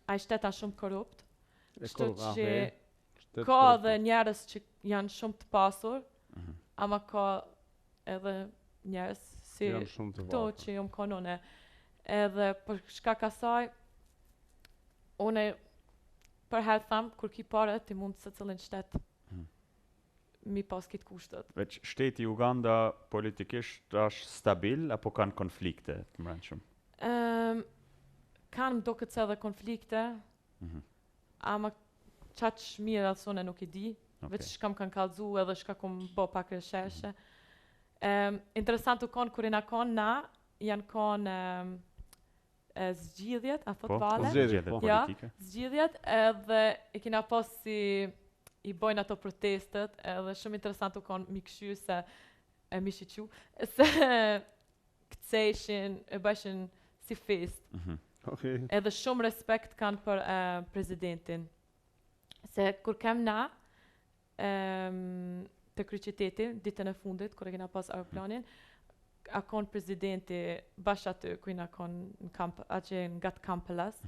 ai shteta shumë korrupt. Kështu që Shtet ka korrupt. edhe njerëz që janë shumë të pasur, ama ka edhe njerëz si Janë shumë të këto varfër. që jam kanone. Edhe për shkak asaj, une për herë tham, kur ki pare, ti mund se cilin shtet mi pas kitë kushtet. Veç shteti Uganda politikisht është stabil apo kanë konflikte të mbrëmshëm? Kanë do këtë se edhe konflikte, ama qaq mirë atë nuk i di, veç shkam kanë kallzu edhe shka kom bo pak resheshe. Interesant u konë, kur i na konë na, janë konë zgjidhjet, a thot vale? Zgjedhjet Ja, politike. zgjidhjet edhe i kina pas si i bojnë ato protestet, edhe shumë interesant u konë mi këshy se e mi shiqu, se këtëseshin, e bëshin si fest. Okay. Edhe shumë respekt kanë për presidentin. Se kur kem na të Kryqëteti, ditën e fundit, kur e kena pas aeroplanin, a konë presidenti bash aty, ku i na konë në kamp, aqe nga të Kampelas,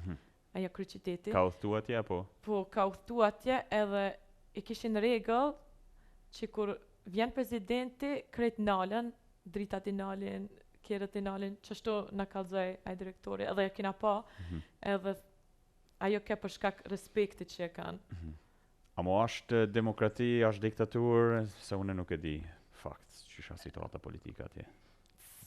aja Kryqëteti. Ka udhëtu atje apo? Po, ka udhëtu atje edhe i kishin rregull që kur vjen presidenti, krejt nalen, dritat i nalin, kjerët i nalin, qështu na kallzoi ai direktori, edhe e kina pa, edhe ajo ke për shkak respektit që e kanë. A mo është demokrati, është diktaturë, se unë nuk e di fakt, ç'është situata politike atje.